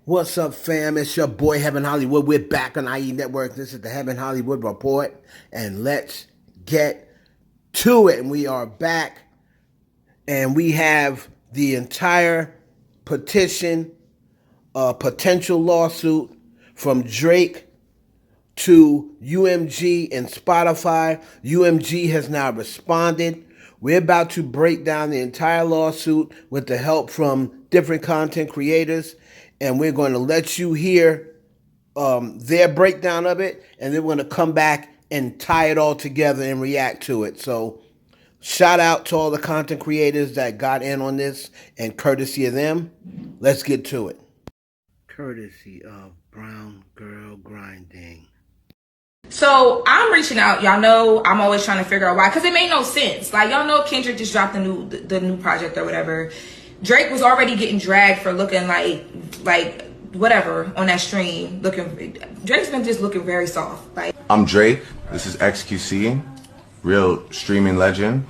What's up, fam? It's your boy Heaven Hollywood. We're back on IE Network. This is the Heaven Hollywood Report, and let's get to it. And we are back, and we have the entire petition, potential lawsuit from Drake to UMG and Spotify. UMG has now responded. We're about to break down the entire lawsuit with the help from different content creators, and we're going to let you hear their breakdown of it, and then we're going to come back and tie it all together and react to it. So shout out to all the content creators that got in on this, and courtesy of them, let's get to it. Courtesy of Brown Girl Grinding. So I'm reaching out. Y'all know I'm always trying to figure out why, because it made no sense. Like, y'all know Kendrick just dropped the new project or whatever. Drake was already getting dragged for looking like whatever on that stream. Drake's been just looking very soft. Like, I'm Drake. This is XQC, real streaming legend.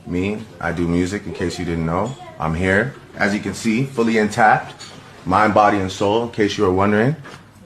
Me, I do music. In case you didn't know, I'm here. As you can see, fully intact, mind, body, and soul. In case you were wondering.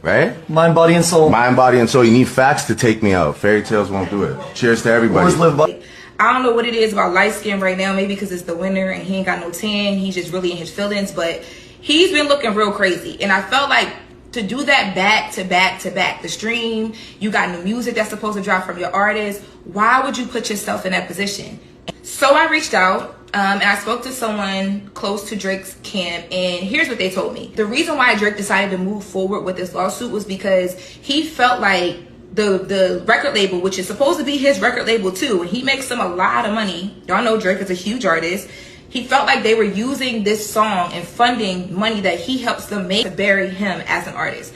Right? Mind, body, and soul. Mind, body, and soul. You need facts to take me out. Fairy tales won't do it. Cheers to everybody. Always live by. I don't know what it is about light skin right now. Maybe because it's the winter and he ain't got no tan. He's just really in his feelings. But he's been looking real crazy. And I felt like to do that back to back to back, the stream, you got new music that's supposed to drop from your artist. Why would you put yourself in that position? So I reached out. And I spoke to someone close to Drake's camp, and here's what they told me. The reason why Drake decided to move forward with this lawsuit was because he felt like the record label, which is supposed to be his record label too, and he makes them a lot of money. Y'all know Drake is a huge artist. He felt like they were using this song and funding money that he helps them make to bury him as an artist.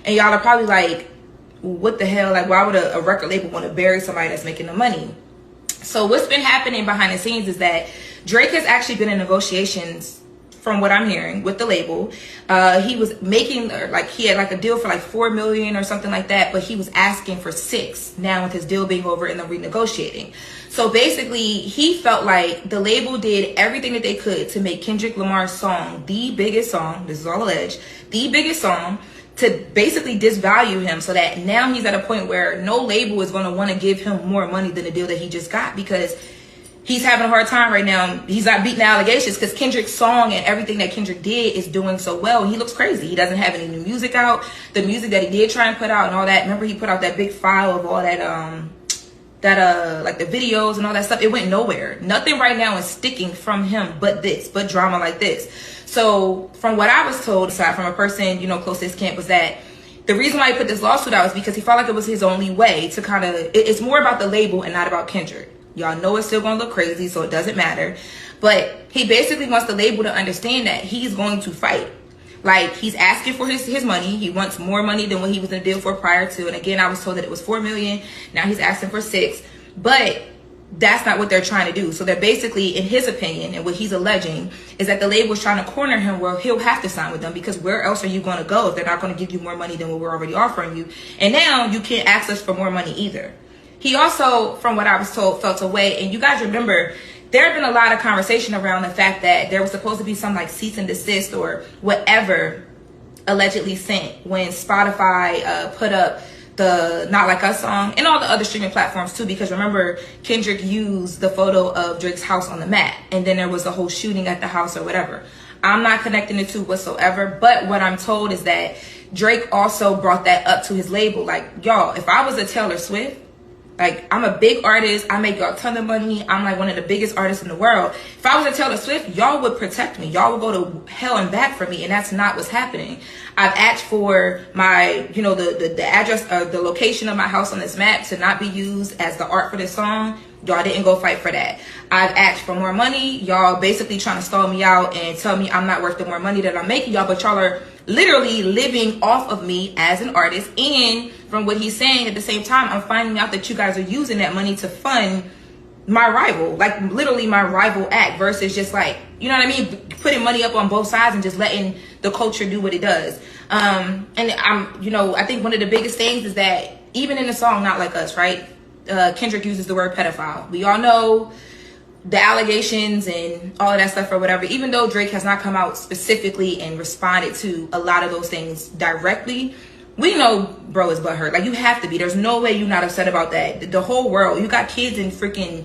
And y'all are probably like, what the hell? Like, why would a record label want to bury somebody that's making the money? So what's been happening behind the scenes is that Drake has actually been in negotiations, from what I'm hearing, with the label. He was making, he had like a deal for like $4 million or something like that, but he was asking for $6 million now with his deal being over and them renegotiating. So basically, he felt like the label did everything that they could to make Kendrick Lamar's song the biggest song, this is all alleged, the biggest song, to basically disvalue him, so that now he's at a point where no label is going to want to give him more money than the deal that he just got, because he's having a hard time right now. He's not beating the allegations because Kendrick's song and everything that Kendrick did is doing so well. He looks crazy. He doesn't have any new music out. The music that he did try and put out and all that, remember he put out that big file of all that like the videos and all that stuff. It went nowhere. Nothing right now is sticking from him but drama like this. So from what I was told, aside from a person, close to his camp, was that the reason why he put this lawsuit out is because he felt like it was his only way to kind of, it's more about the label and not about Kendrick. Y'all know it's still going to look crazy, so it doesn't matter. But he basically wants the label to understand that he's going to fight. Like, he's asking for his money. He wants more money than what he was in a deal for prior to. And again, I was told that it was $4 million. Now he's asking for $6 million. But that's not what they're trying to do. So they're basically, in his opinion, and what he's alleging, is that the label is trying to corner him where he'll have to sign with them, because where else are you going to go if they're not going to give you more money than what we're already offering you? And now you can't ask us for more money either. He also, from what I was told, felt away. And you guys remember, there have been a lot of conversation around the fact that there was supposed to be some like cease and desist or whatever allegedly sent when Spotify put up the Not Like Us song, and all the other streaming platforms too, because remember, Kendrick used the photo of Drake's house on the map, and then there was a whole shooting at the house or whatever. I'm not connecting the two whatsoever, but what I'm told is that Drake also brought that up to his label. Like, y'all, if I was a Taylor Swift, like, I'm a big artist, I make y'all a ton of money, I'm like one of the biggest artists in the world. If I was a Taylor Swift, y'all would protect me. Y'all would go to hell and back for me, and that's not what's happening. I've asked for my, the address, the location of my house on this map to not be used as the art for this song. Y'all didn't go fight for that. I've asked for more money. Y'all basically trying to stall me out and tell me I'm not worth the more money that I'm making y'all, but y'all are literally living off of me as an artist. And from what he's saying, at the same time, I'm finding out that you guys are using that money to fund my rival, like literally my rival act, versus just like, you know what I mean, putting money up on both sides and just letting the culture do what it does. And I think one of the biggest things is that even in the song Not Like Us, right, Kendrick uses the word pedophile. We all know the allegations and all of that stuff or whatever, even though Drake has not come out specifically and responded to a lot of those things directly, we know bro is butthurt. Like, you have to be. There's no way you're not upset about that. The whole world, you got kids in freaking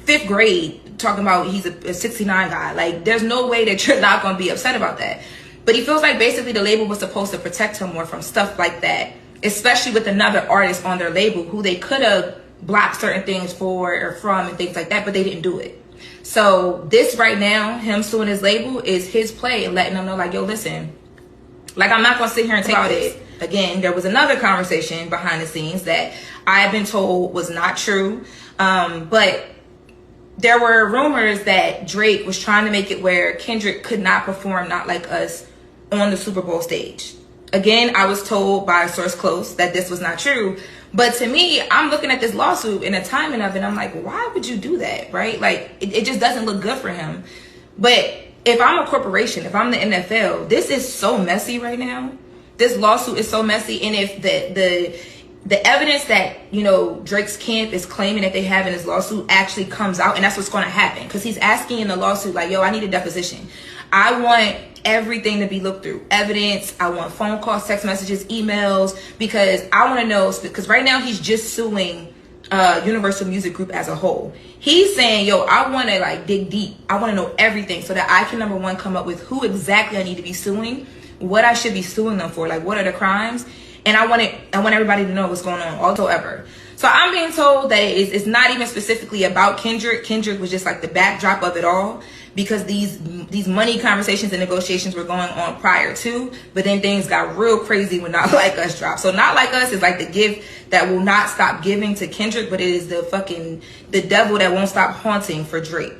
5th grade talking about he's a 69 guy. Like, there's no way that you're not going to be upset about that. But he feels like basically the label was supposed to protect him more from stuff like that, especially with another artist on their label who they could have blocked certain things for or from and things like that, but they didn't do it. So this right now, him suing his label, is his play and letting them know, like, yo, listen, like, I'm not going to sit here and take about it. Again, there was another conversation behind the scenes that I have been told was not true. But there were rumors that Drake was trying to make it where Kendrick could not perform Not Like Us on the Super Bowl stage. Again, I was told by a source close that this was not true. But to me, I'm looking at this lawsuit and the timing of it, I'm like, why would you do that, right? Like, it just doesn't look good for him. But if I'm a corporation, if I'm the NFL, this is so messy right now. This lawsuit is so messy. And if the evidence that, you know, Drake's camp is claiming that they have in his lawsuit actually comes out, and that's what's going to happen, because he's asking in the lawsuit, like, yo, I need a deposition. I want everything to be looked through. Evidence. I want phone calls, text messages, emails, because I want to know, because right now he's just suing Universal Music Group as a whole. He's saying, yo, I want to like dig deep. I want to know everything so that I can, number one, come up with who exactly I need to be suing, what I should be suing them for, like what are the crimes, and I want everybody to know what's going on whatsoever. So I'm being told that it's not even specifically about Kendrick. Kendrick was just like the backdrop of it all, because these money conversations and negotiations were going on prior to, but then things got real crazy when Not Like Us dropped. So Not Like Us is like the gift that will not stop giving to Kendrick, but it is the devil that won't stop haunting for Drake.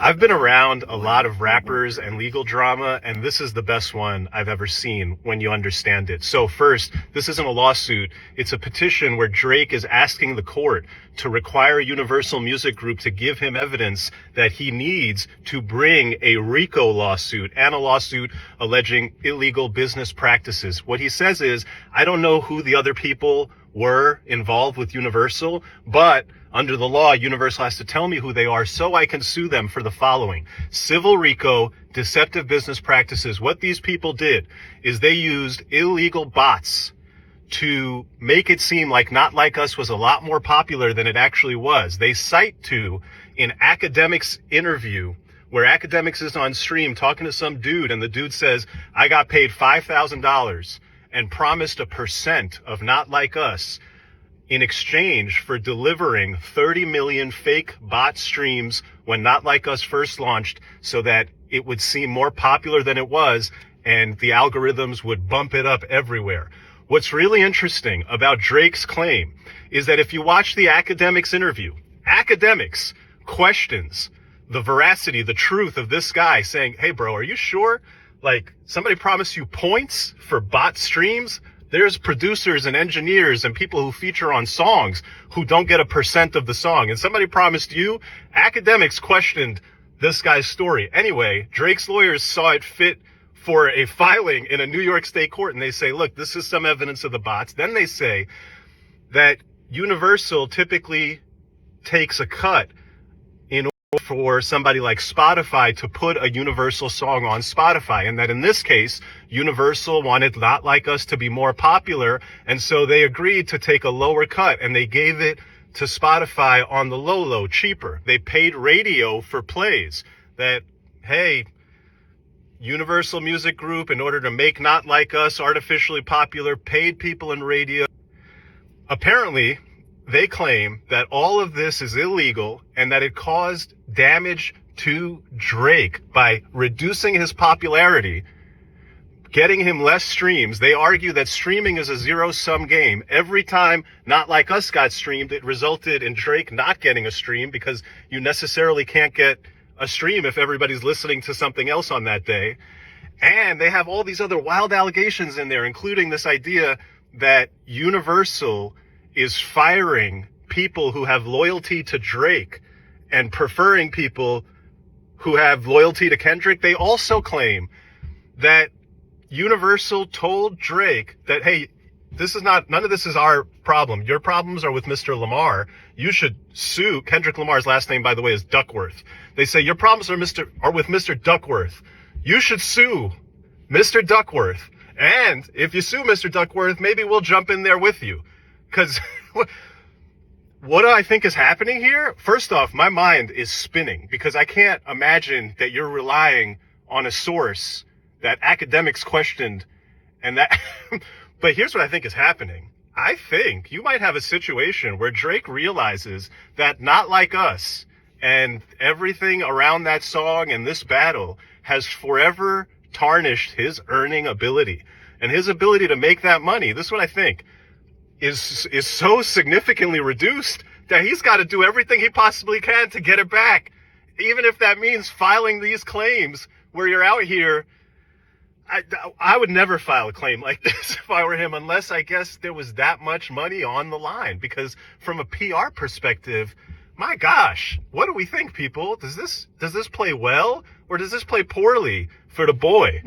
I've been around a lot of rappers and legal drama, and this is the best one I've ever seen when you understand it. So first, this isn't a lawsuit. It's a petition where Drake is asking the court to require Universal Music Group to give him evidence that he needs to bring a RICO lawsuit and a lawsuit alleging illegal business practices. What he says is, I don't know who the other people were involved with Universal, but under the law, Universal has to tell me who they are so I can sue them for the following: civil RICO, deceptive business practices. What these people did is they used illegal bots to make it seem like Not Like Us was a lot more popular than it actually was. They cite to an Academics interview where Academics is on stream talking to some dude, and the dude says, I got paid $5,000 and promised a % of Not Like Us in exchange for delivering 30 million fake bot streams when Not Like Us first launched, so that it would seem more popular than it was and the algorithms would bump it up everywhere. What's really interesting about Drake's claim is that if you watch the Academics interview, Academics questions the veracity, the truth of this guy, saying, hey bro, are you sure? Like, somebody promised you points for bot streams? There's producers and engineers and people who feature on songs who don't get a % of the song. And somebody promised you. Academics questioned this guy's story. Anyway, Drake's lawyers saw it fit for a filing in a New York state court. And they say, look, this is some evidence of the bots. Then they say that Universal typically takes a cut in order for somebody like Spotify to put a Universal song on Spotify, and that in this case, Universal wanted Not Like Us to be more popular, and so they agreed to take a lower cut, and they gave it to Spotify on the low, cheaper. They paid radio for plays. That, hey, Universal Music Group, in order to make Not Like Us artificially popular, paid people in radio. Apparently, they claim that all of this is illegal and that it caused damage to Drake by reducing his popularity, getting him less streams. They argue that streaming is a zero-sum game. Every time Not Like Us got streamed, it resulted in Drake not getting a stream, because you necessarily can't get a stream if everybody's listening to something else on that day. And they have all these other wild allegations in there, including this idea that Universal is firing people who have loyalty to Drake and preferring people who have loyalty to Kendrick. They also claim that Universal told Drake that, hey, None of this is our problem. Your problems are with Mr. Lamar. You should sue. Kendrick Lamar's last name, by the way, is Duckworth. They say your problems are with Mr. Duckworth. You should sue Mr. Duckworth. And if you sue Mr. Duckworth, maybe we'll jump in there with you. Because what do I think is happening here? First off, my mind is spinning because I can't imagine that you're relying on a source that academics questioned and that... But here's what I think is happening. I think you might have a situation where Drake realizes that Not Like Us and everything around that song and this battle has forever tarnished his earning ability and his ability to make that money. This is what I think is so significantly reduced that he's got to do everything he possibly can to get it back. Even if that means filing these claims where you're out here. I would never file a claim like this if I were him, unless I guess there was that much money on the line. Because from a PR perspective, my gosh, what do we think, people? Does this play well or does this play poorly for the boy?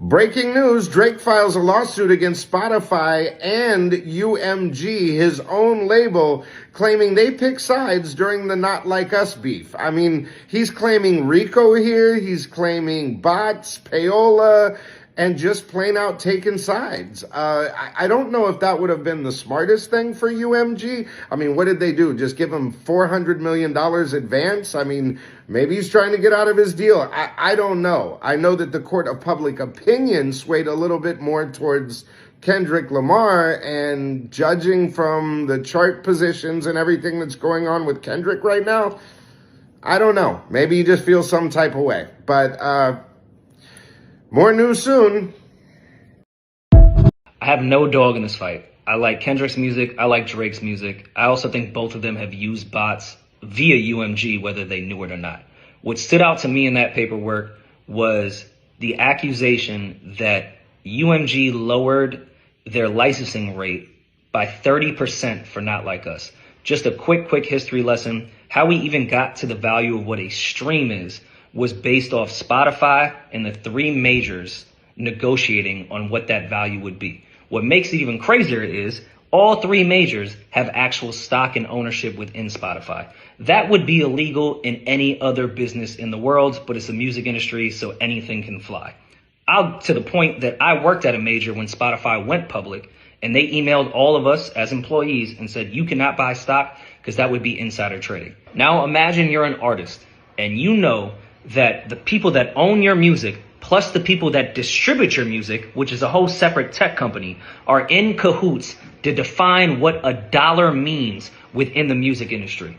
Breaking news, Drake files a lawsuit against Spotify and UMG, his own label, claiming they pick sides during the Not Like Us beef. I mean, he's claiming Rico here, he's claiming bots, payola, and just plain out taking sides. I don't know if that would have been the smartest thing for UMG. I mean, what did they do? Just give him $400 million advance? I mean, maybe he's trying to get out of his deal. I don't know. I know that the court of public opinion swayed a little bit more towards Kendrick Lamar, and judging from the chart positions and everything that's going on with Kendrick right now, I don't know. Maybe he just feels some type of way. But more news soon. I have no dog in this fight. I like Kendrick's music. I like Drake's music. I also think both of them have used bots via UMG, whether they knew it or not. What stood out to me in that paperwork was the accusation that UMG lowered their licensing rate by 30% for Not Like Us. Just a quick history lesson. How we even got to the value of what a stream is was based off Spotify and the three majors negotiating on what that value would be. What makes it even crazier is all three majors have actual stock and ownership within Spotify. That would be illegal in any other business in the world, but it's the music industry, so anything can fly. To the point that I worked at a major when Spotify went public, and they emailed all of us as employees and said, you cannot buy stock because that would be insider trading. Now imagine you're an artist and you know that the people that own your music plus the people that distribute your music, which is a whole separate tech company, are in cahoots to define what a dollar means within the music industry.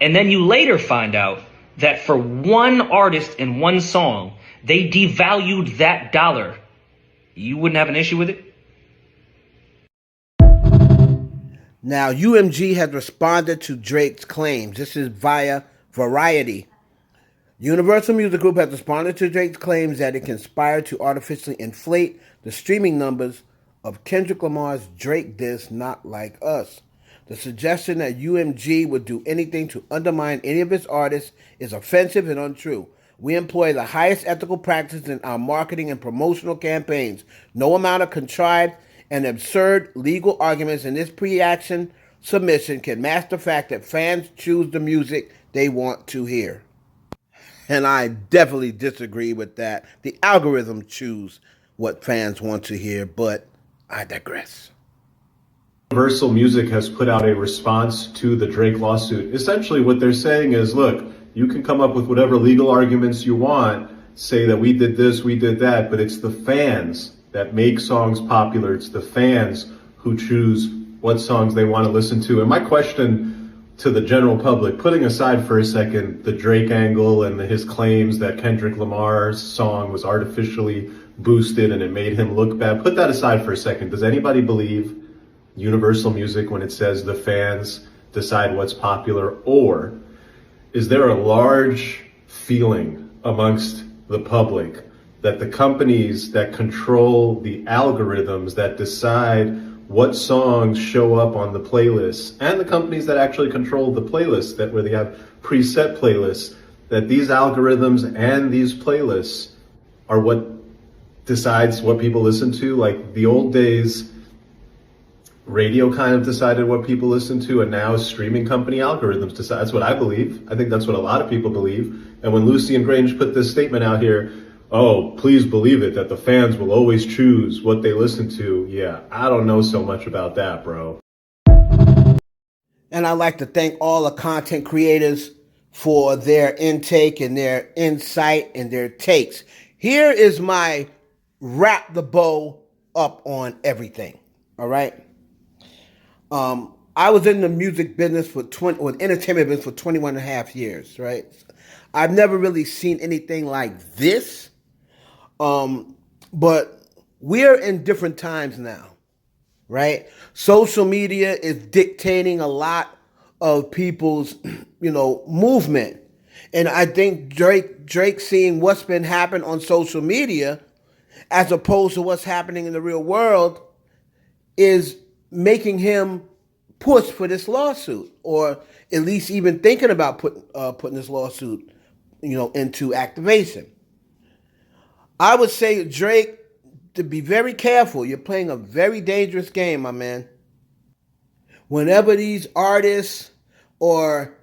And then you later find out that for one artist and one song, they devalued that dollar. You wouldn't have an issue with it? Now, UMG has responded to Drake's claims. This is via Variety. Universal Music Group has responded to Drake's claims that it conspired to artificially inflate the streaming numbers of Kendrick Lamar's Drake diss Not Like Us. The suggestion that UMG would do anything to undermine any of its artists is offensive and untrue. We employ the highest ethical practices in our marketing and promotional campaigns. No amount of contrived and absurd legal arguments in this pre-action submission can mask the fact that fans choose the music they want to hear. And I definitely disagree with that. The algorithm choose what fans want to hear, but I digress. Universal Music has put out a response to the Drake lawsuit. Essentially what they're saying is, look, you can come up with whatever legal arguments you want, say that we did this, we did that, but it's the fans that make songs popular. It's the fans who choose what songs they want to listen to. And my question to the general public, putting aside for a second the Drake angle and his claims that Kendrick Lamar's song was artificially boosted and it made him look bad, put that aside for a second. Does anybody believe Universal Music when it says the fans decide what's popular? Or is there a large feeling amongst the public that the companies that control the algorithms that decide what songs show up on the playlists, and the companies that actually control the playlists, that where they have preset playlists, that these algorithms and these playlists are what decides what people listen to? Like the old days, radio kind of decided what people listen to, and now streaming company algorithms decide. That's what I believe. I think that's what a lot of people believe. And when Lucy and Grange put this statement out here, oh, please believe it, that the fans will always choose what they listen to. Yeah, I don't know so much about that, bro. And I'd like to thank all the content creators for their intake and their insight and their takes. Here is my wrap the bow up on everything. All right. I was in the music business or entertainment business for 21 and a half years, right? I've never really seen anything like this. But we're in different times now, right? Social media is dictating a lot of people's, movement. And I think Drake seeing what's been happening on social media as opposed to what's happening in the real world is making him push for this lawsuit, or at least even thinking about putting this lawsuit, into activation. I would say, Drake, to be very careful. You're playing a very dangerous game, my man. Whenever these artists or,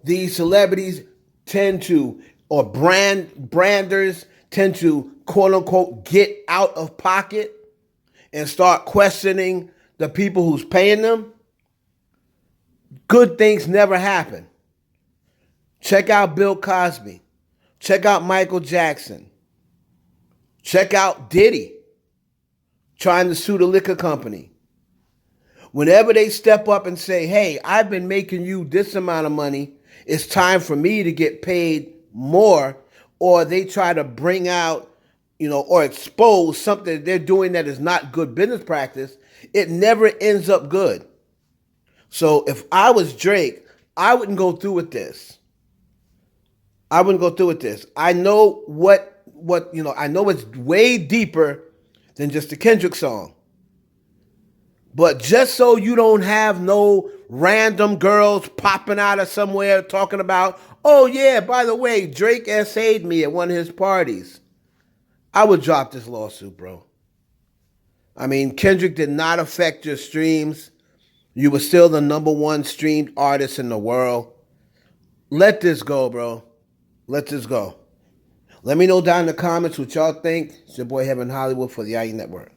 these celebrities tend to, or branders tend to, quote unquote, get out of pocket and start questioning the people who's paying them, good things never happen. Check out Bill Cosby. Check out Michael Jackson. Check out Diddy trying to sue the liquor company. Whenever they step up and say, hey, I've been making you this amount of money, it's time for me to get paid more, or they try to bring out, or expose something that they're doing that is not good business practice, it never ends up good. So if I was Drake, I wouldn't go through with this. I know I know it's way deeper than just a Kendrick song. But just so you don't have no random girls popping out of somewhere talking about, oh yeah, by the way, Drake essayed me at one of his parties, I would drop this lawsuit, bro. I mean, Kendrick did not affect your streams. You were still the #1 streamed artist in the world. Let this go, bro. Let this go. Let me know down in the comments what y'all think. It's your boy Heaven Hollywood for the IE Network.